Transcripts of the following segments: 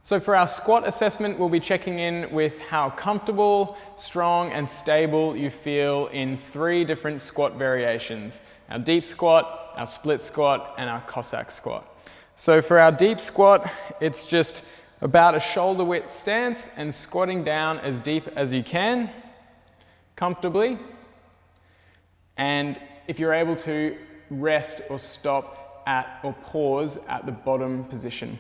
So for our squat assessment, we'll be checking in with how comfortable, strong, and stable you feel in 3 different squat variations: our deep squat, our split squat, and our Cossack squat. So for our deep squat, it's just about a shoulder width stance and squatting down as deep as you can, comfortably. And if you're able to, rest or stop at or pause at the bottom position.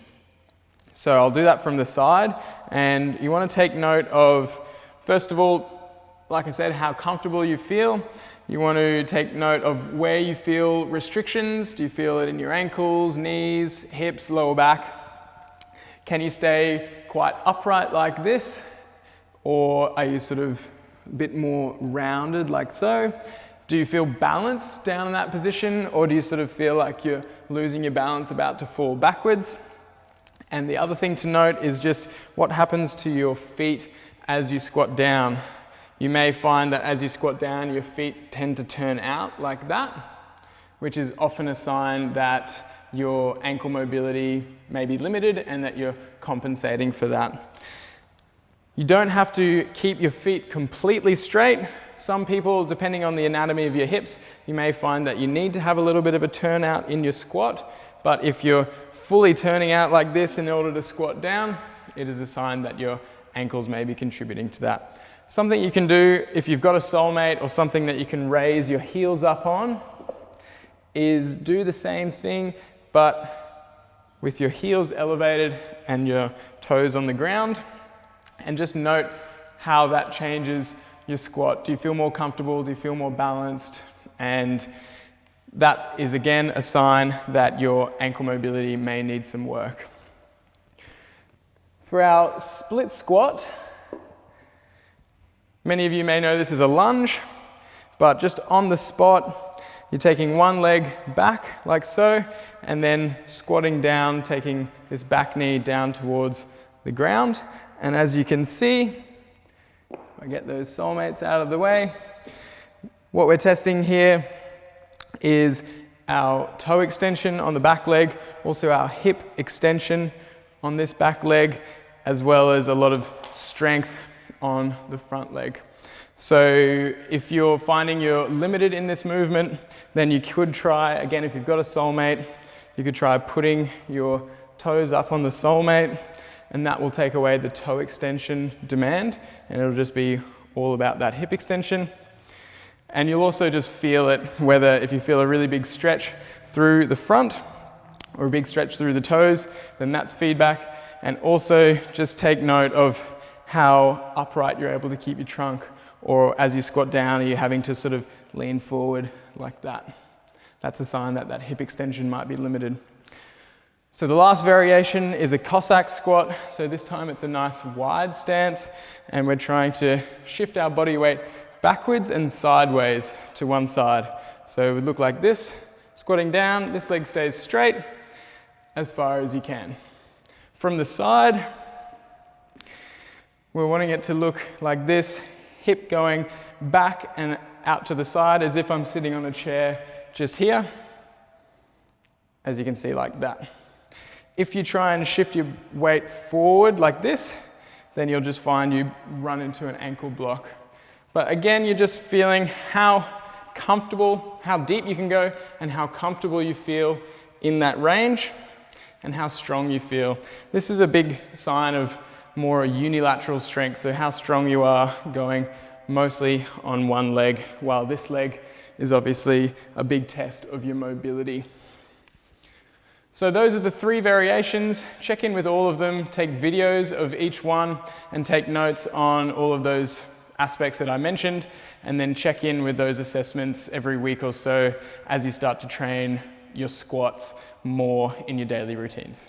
So I'll do that from the side, and you want to take note of, first of all, like I said, how comfortable you feel. You want to take note of where you feel restrictions. Do you feel it in your ankles, knees, hips, lower back? Can you stay quite upright like this? Or are you sort of a bit more rounded like so? Do you feel balanced down in that position, or do you sort of feel like you're losing your balance, about to fall backwards? And the other thing to note is just what happens to your feet as you squat down. You may find that as you squat down, your feet tend to turn out like that, which is often a sign that your ankle mobility may be limited and that you're compensating for that. You don't have to keep your feet completely straight. Some people, depending on the anatomy of your hips, you may find that you need to have a little bit of a turnout in your squat. But if you're fully turning out like this in order to squat down, it is a sign that your ankles may be contributing to that. Something you can do if you've got a soulmate or something that you can raise your heels up on is do the same thing, but with your heels elevated and your toes on the ground, and just note how that changes your squat. Do you feel more comfortable? Do you feel more balanced? And that is again a sign that your ankle mobility may need some work. For our split squat, many of you may know this is a lunge, but just on the spot, you're taking one leg back like so, and then squatting down, taking this back knee down towards the ground. And as you can see, if I get those soulmates out of the way, what we're testing here is our toe extension on the back leg, also our hip extension on this back leg, as well as a lot of strength on the front leg. So if you're finding you're limited in this movement, then you could try, again, if you've got a soulmate, you could try putting your toes up on the soulmate, and that will take away the toe extension demand, and it'll just be all about that hip extension. And you'll also just feel it, whether if you feel a really big stretch through the front or a big stretch through the toes, then that's feedback. And also just take note of how upright you're able to keep your trunk, or as you squat down, are you having to sort of lean forward like that? That's a sign that that hip extension might be limited. So the last variation is a Cossack squat. So this time it's a nice wide stance, and we're trying to shift our body weight backwards and sideways to one side. So it would look like this, squatting down, this leg stays straight as far as you can. From the side, we're wanting it to look like this, hip going back and out to the side as if I'm sitting on a chair just here, as you can see, like that. If you try and shift your weight forward like this, then you'll just find you run into an ankle block. But again, you're just feeling how comfortable, how deep you can go, and how comfortable you feel in that range, and how strong you feel. This is a big sign of more unilateral strength, so how strong you are going mostly on one leg, while this leg is obviously a big test of your mobility. So those are the 3 variations. Check in with all of them, take videos of each one, and take notes on all of those aspects that I mentioned, and then check in with those assessments every week or so as you start to train your squats more in your daily routines.